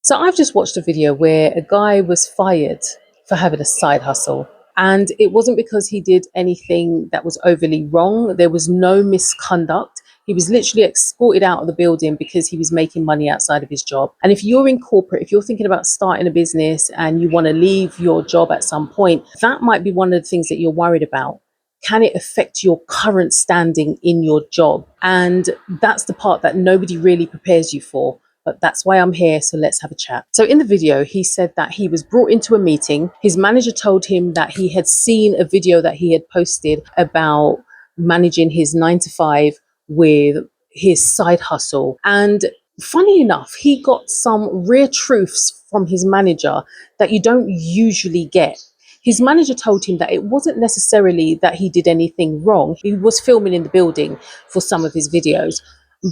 So I've just watched a video where a guy was fired for having a side hustle. And it wasn't because he did anything that was overly wrong. There was no misconduct. He was literally escorted out of the building because he was making money outside of his job. And if you're in corporate, if you're thinking about starting a business and you want to leave your job at some point, that might be one of the things that you're worried about. Can it affect your current standing in your job? And that's the part that nobody really prepares you for. But that's why I'm here. So let's have a chat. So in the video, he said that he was brought into a meeting. His manager told him that he had seen a video that he had posted about managing his 9 to 5 with his side hustle. And funny enough, he got some rare truths from his manager that you don't usually get. His manager told him that it wasn't necessarily that he did anything wrong. He was filming in the building for some of his videos.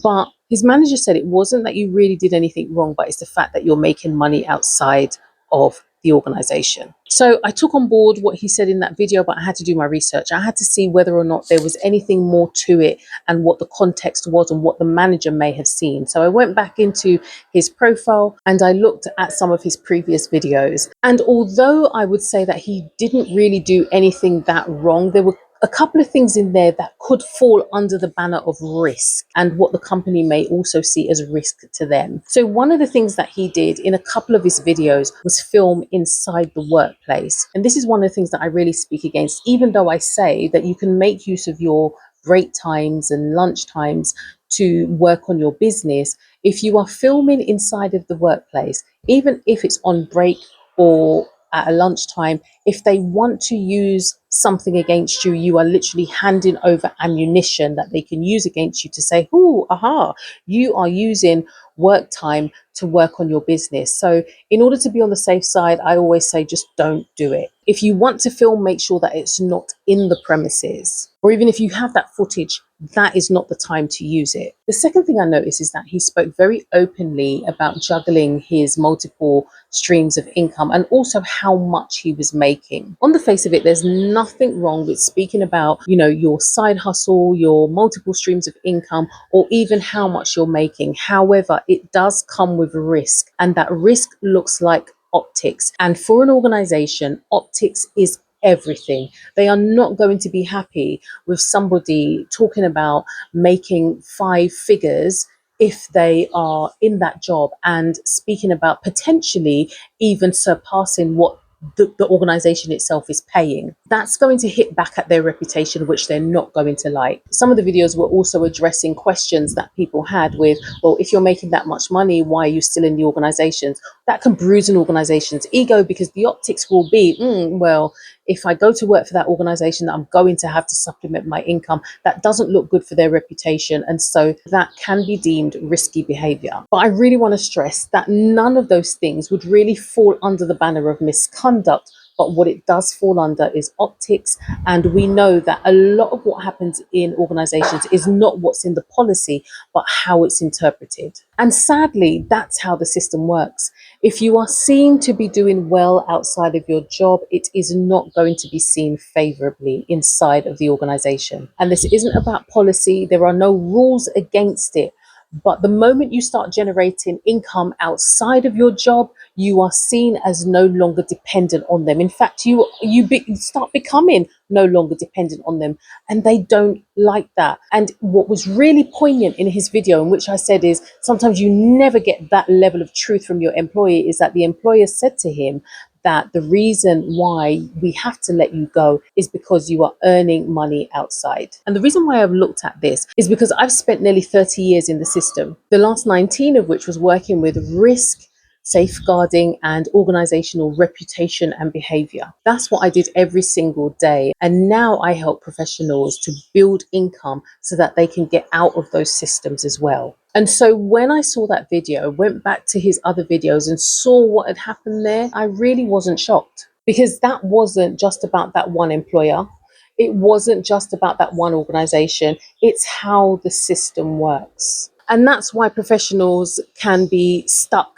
But his manager said it wasn't that you really did anything wrong, but it's the fact that you're making money outside of the organization. So I took on board what he said in that video, but I had to do my research. I had to see whether or not there was anything more to it and what the context was and what the manager may have seen. So I went back into his profile and I looked at some of his previous videos. And although I would say that he didn't really do anything that wrong, there were a couple of things in there that could fall under the banner of risk and what the company may also see as risk to them. So one of the things that he did in a couple of his videos was film inside the workplace. And this is one of the things that I really speak against, even though I say that you can make use of your break times and lunch times to work on your business. If you are filming inside of the workplace, even if it's on break or at a lunchtime, if they want to use something against you, you are literally handing over ammunition that they can use against you to say, "Ooh, aha, you are using work time to work on your business." So in order to be on the safe side, I always say just don't do it. If you want to film, make sure that it's not in the premises. Or even if you have that footage, that is not the time to use it. The second thing I noticed is that he spoke very openly about juggling his multiple streams of income and also how much he was making. On the face of it, there's nothing wrong with speaking about, your side hustle, your multiple streams of income, or even how much you're making. However, it does come with risk, and that risk looks like optics. And for an organization, optics is everything. They are not going to be happy with somebody talking about making 5 figures if they are in that job and speaking about potentially even surpassing what the organization itself is paying. That's going to hit back at their reputation, which they're not going to like. Some of the videos were also addressing questions that people had with, well, if you're making that much money, why are you still in the organizations? That can bruise an organization's ego, because the optics will be, well, if I go to work for that organization, I'm going to have to supplement my income. That doesn't look good for their reputation. And so that can be deemed risky behavior. But I really want to stress that none of those things would really fall under the banner of misconduct. But what it does fall under is optics. And we know that a lot of what happens in organizations is not what's in the policy, but how it's interpreted. And sadly, that's how the system works. If you are seen to be doing well outside of your job, it is not going to be seen favorably inside of the organization. And this isn't about policy. There are no rules against it. But the moment you start generating income outside of your job, you are seen as no longer dependent on them. In fact, you start becoming no longer dependent on them, and they don't like that. And what was really poignant in his video, in which I said is sometimes you never get that level of truth from your employee, is that the employer said to him that the reason why we have to let you go is because you are earning money outside. And the reason why I've looked at this is because I've spent nearly 30 years in the system, the last 19 of which was working with risk, safeguarding, and organizational reputation and behavior. That's what I did every single day. And now I help professionals to build income so that they can get out of those systems as well. And so when I saw that video, went back to his other videos and saw what had happened there, I really wasn't shocked, because that wasn't just about that one employer. It wasn't just about that one organization. It's how the system works. And that's why professionals can be stuck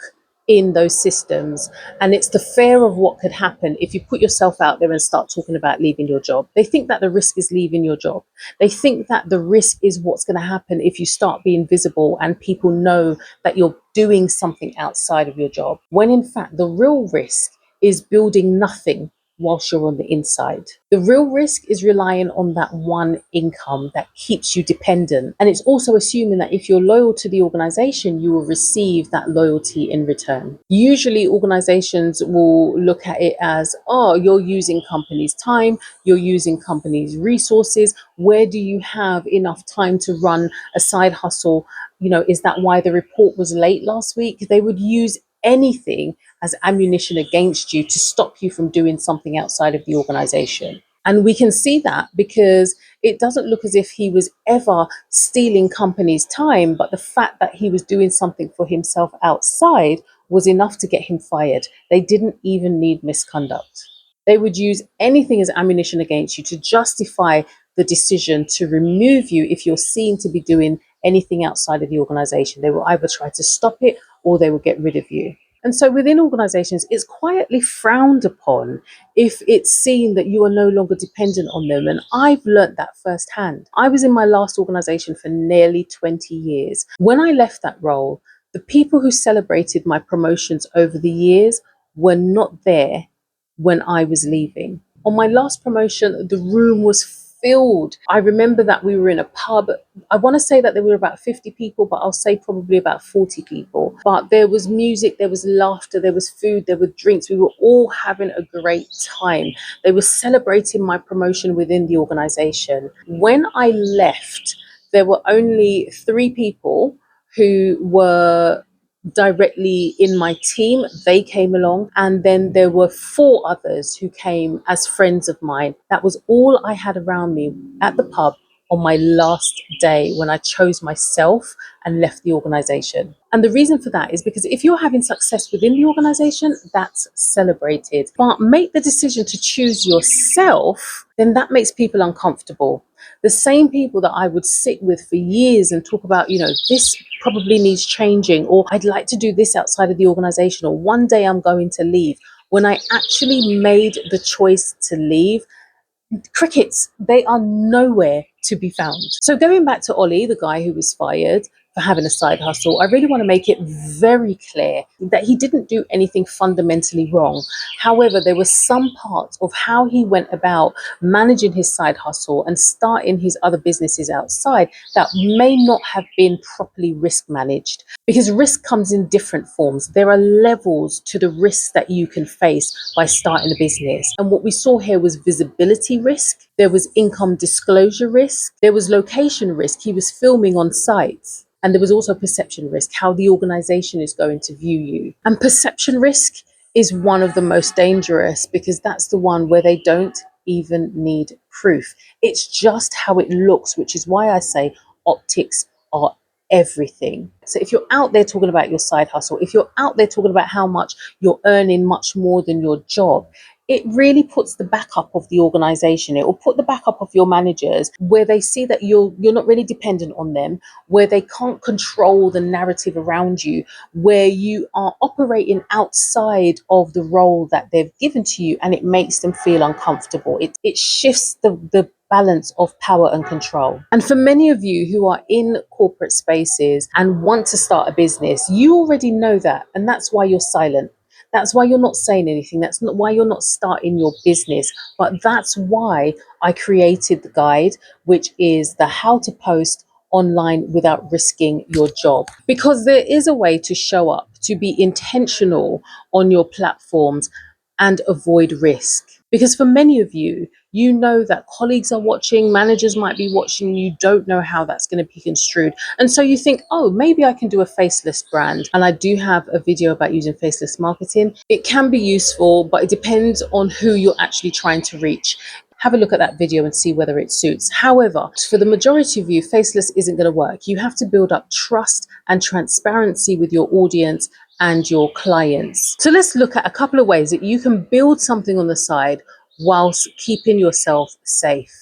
in those systems. And it's the fear of what could happen if you put yourself out there and start talking about leaving your job. They think that the risk is leaving your job. They think that the risk is what's going to happen if you start being visible and people know that you're doing something outside of your job. When in fact, the real risk is building nothing whilst you're on the inside. The real risk is relying on that one income that keeps you dependent. And it's also assuming that if you're loyal to the organization, you will receive that loyalty in return. Usually organizations will look at it as, oh, you're using companies' time, you're using companies' resources. Where do you have enough time to run a side hustle? You know, is that why the report was late last week? They would use anything as ammunition against you to stop you from doing something outside of the organization. And we can see that because it doesn't look as if he was ever stealing companies' time, but the fact that he was doing something for himself outside was enough to get him fired. They didn't even need misconduct. They would use anything as ammunition against you to justify the decision to remove you if you're seen to be doing anything outside of the organization. They will either try to stop it or they will get rid of you. And so within organizations, it's quietly frowned upon if it's seen that you are no longer dependent on them. And I've learnt that firsthand. I was in my last organization for nearly 20 years. When I left that role, the people who celebrated my promotions over the years were not there when I was leaving. On my last promotion, the room was filled. I remember that we were in a pub. I want to say that there were about 50 people, but I'll say probably about 40 people. But there was music, there was laughter, there was food, there were drinks. We were all having a great time. They were celebrating my promotion within the organization. When I left, there were only 3 people who were directly in my team. They came along, and then there were 4 others who came as friends of mine. That was all I had around me at the pub on my last day when I chose myself and left the organization. And the reason for that is because if you're having success within the organization, that's celebrated. But make the decision to choose yourself, then that makes people uncomfortable. The same people that I would sit with for years and talk about, this probably needs changing, or I'd like to do this outside of the organization, or one day I'm going to leave. When I actually made the choice to leave, crickets, they are nowhere to be found. So going back to Ollie, the guy who was fired for having a side hustle, I really want to make it very clear that he didn't do anything fundamentally wrong. However, there were some parts of how he went about managing his side hustle and starting his other businesses outside that may not have been properly risk managed. Because risk comes in different forms. There are levels to the risks that you can face by starting a business. And what we saw here was visibility risk. There was income disclosure risk. There was location risk. He was filming on site. And there was also perception risk, how the organization is going to view you. And perception risk is one of the most dangerous because that's the one where they don't even need proof. It's just how it looks, which is why I say optics are everything. So if you're out there talking about your side hustle, if you're out there talking about how much you're earning much more than your job, it really puts the backup of the organization. It will put the backup of your managers where they see that you're not really dependent on them, where they can't control the narrative around you, where you are operating outside of the role that they've given to you, and it makes them feel uncomfortable. It shifts the balance of power and control. And for many of you who are in corporate spaces and want to start a business, you already know that, and that's why you're silent. That's why you're not saying anything. That's not why you're not starting your business. But that's why I created the guide, which is the how to post online without risking your job. Because there is a way to show up, to be intentional on your platforms and avoid risk. Because for many of you, you know that colleagues are watching, managers might be watching, you don't know how that's going to be construed. And so you think, oh, maybe I can do a faceless brand. And I do have a video about using faceless marketing. It can be useful, but it depends on who you're actually trying to reach. Have a look at that video and see whether it suits. However, for the majority of you, faceless isn't going to work. You have to build up trust and transparency with your audience and your clients. So let's look at a couple of ways that you can build something on the side whilst keeping yourself safe.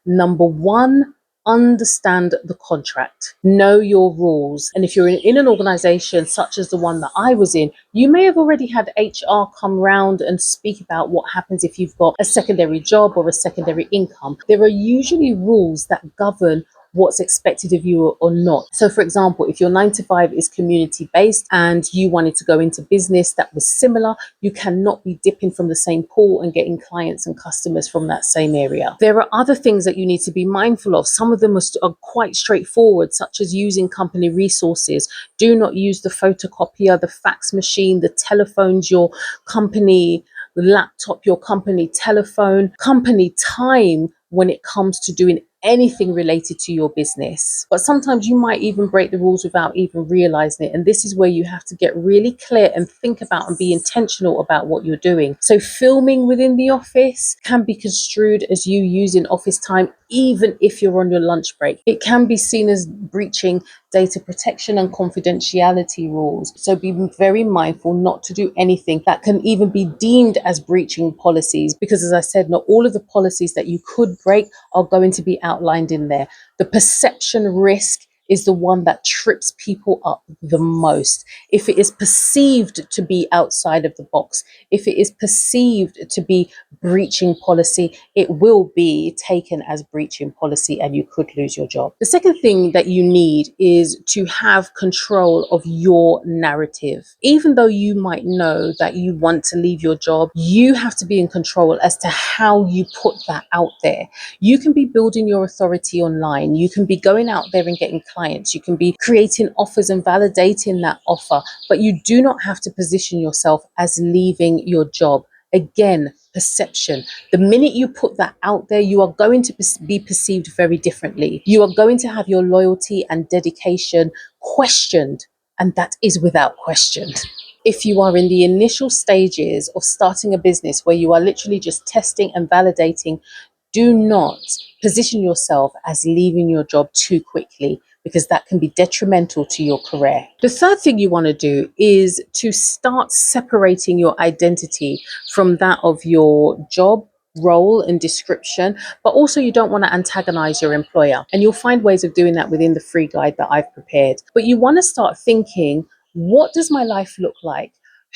Number 1, understand the contract, know your rules. And if you're in an organization such as the one that I was in, you may have already had HR come round and speak about what happens if you've got a secondary job or a secondary income. There are usually rules that govern what's expected of you or not. So for example, if your 9 to 5 is community based and you wanted to go into business that was similar, you cannot be dipping from the same pool and getting clients and customers from that same area. There are other things that you need to be mindful of. Some of them are quite straightforward, such as using company resources. Do not use the photocopier, the fax machine, the telephones, your company laptop, your company telephone, company time when it comes to doing anything related to your business. But sometimes you might even break the rules without even realizing it. And this is where you have to get really clear and think about and be intentional about what you're doing. So filming within the office can be construed as you using office time, even if you're on your lunch break. It can be seen as breaching data protection and confidentiality rules. So be very mindful not to do anything that can even be deemed as breaching policies, because as I said, not all of the policies that you could break are going to be outlined in there. The perception risk is the one that trips people up the most. If it is perceived to be outside of the box, if it is perceived to be breaching policy, it will be taken as breaching policy and you could lose your job. The second thing that you need is to have control of your narrative. Even though you might know that you want to leave your job, you have to be in control as to how you put that out there. You can be building your authority online. You can be going out there and getting clients. You can be creating offers and validating that offer, but you do not have to position yourself as leaving your job. Again, perception. The minute you put that out there, you are going to be perceived very differently. You are going to have your loyalty and dedication questioned, and that is without question. If you are in the initial stages of starting a business where you are literally just testing and validating, do not position yourself as leaving your job too quickly, because that can be detrimental to your career. The third thing you want to do is to start separating your identity from that of your job role and description, but also you don't want to antagonize your employer. And you'll find ways of doing that within the free guide that I've prepared. But you want to start thinking, what does my life look like?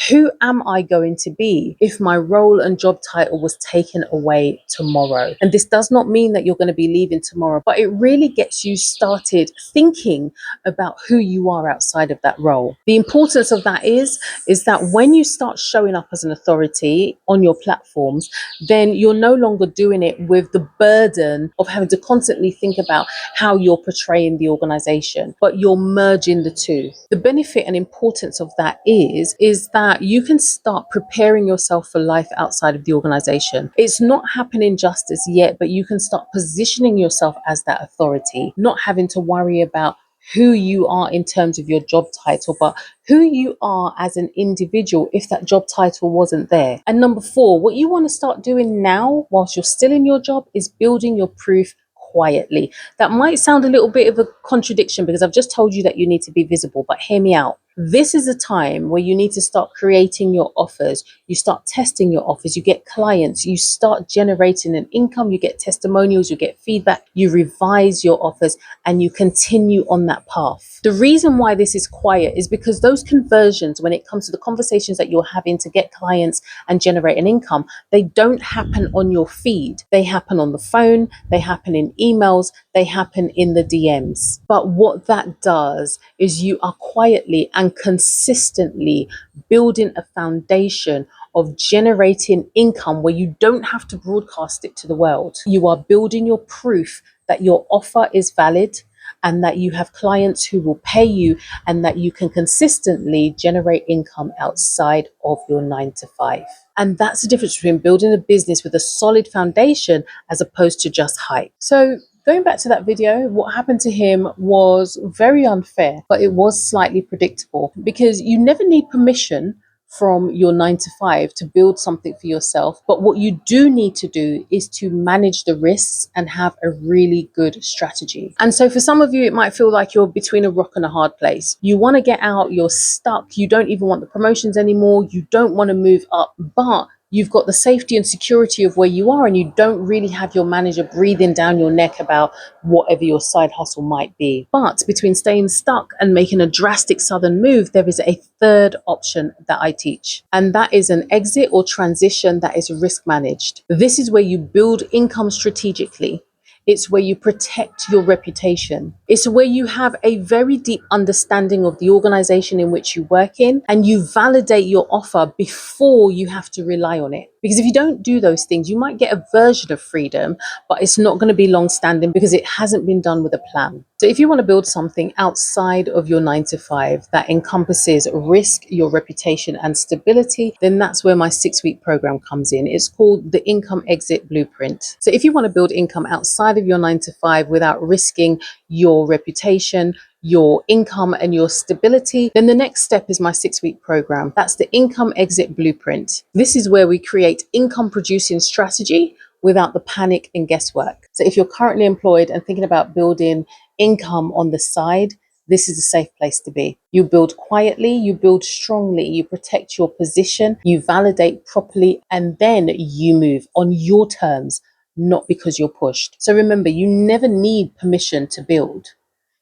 Who am I going to be if my role and job title was taken away tomorrow? And this does not mean that you're going to be leaving tomorrow, but it really gets you started thinking about who you are outside of that role. The importance of that is that when you start showing up as an authority on your platforms, then you're no longer doing it with the burden of having to constantly think about how you're portraying the organization, but you're merging the two. The benefit and importance of that is that you can start preparing yourself for life outside of the organization. It's not happening just as yet, but you can start positioning yourself as that authority, not having to worry about who you are in terms of your job title, but who you are as an individual if that job title wasn't there. And number 4, what you want to start doing now whilst you're still in your job is building your proof quietly. That might sound a little bit of a contradiction because I've just told you that you need to be visible, but hear me out. This is a time where you need to start creating your offers. You start testing your offers. You get clients. You start generating an income. You get testimonials. You get feedback. You revise your offers and you continue on that path. The reason why this is quiet is because those conversions, when it comes to the conversations that you're having to get clients and generate an income, they don't happen on your feed. They happen on the phone. They happen in emails. They happen in the DMs. But what that does is you are quietly and consistently building a foundation of generating income where you don't have to broadcast it to the world. You are building your proof that your offer is valid and that you have clients who will pay you and that you can consistently generate income outside of your 9 to 5. And that's the difference between building a business with a solid foundation as opposed to just hype. So going back to that video, what happened to him was very unfair, but it was slightly predictable because you never need permission from your 9 to 5 to build something for yourself. But what you do need to do is to manage the risks and have a really good strategy. And so for some of you, it might feel like you're between a rock and a hard place. You want to get out, you're stuck, you don't even want the promotions anymore, you don't want to move up, but you've got the safety and security of where you are, and you don't really have your manager breathing down your neck about whatever your side hustle might be. But between staying stuck and making a drastic sudden move, there is a third option that I teach, and that is an exit or transition that is risk managed. This is where you build income strategically. It's where you protect your reputation. It's where you have a very deep understanding of the organization in which you work in, and you validate your offer before you have to rely on it. Because if you don't do those things, you might get a version of freedom, but it's not going to be long standing because it hasn't been done with a plan. So if you want to build something outside of your 9 to 5 that encompasses risk, your reputation, and stability, then that's where my 6-week program comes in. It's called the Income Exit Blueprint. So if you want to build income outside of your 9 to 5 without risking your reputation, your income, and your stability, then the next step is my 6-week program. That's the Income Exit Blueprint. This is where we create income producing strategy without the panic and guesswork. So if you're currently employed and thinking about building income on the side, this is a safe place to be. You build quietly, you build strongly, you protect your position, you validate properly, and then you move on your terms, not because you're pushed. So remember, you never need permission to build.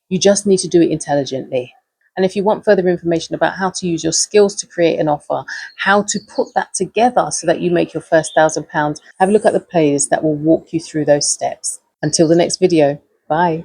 You just need to do it intelligently. And if you want further information about how to use your skills to create an offer, how to put that together so that you make your first £1,000, have a look at the playlist that will walk you through those steps. Until the next video, bye.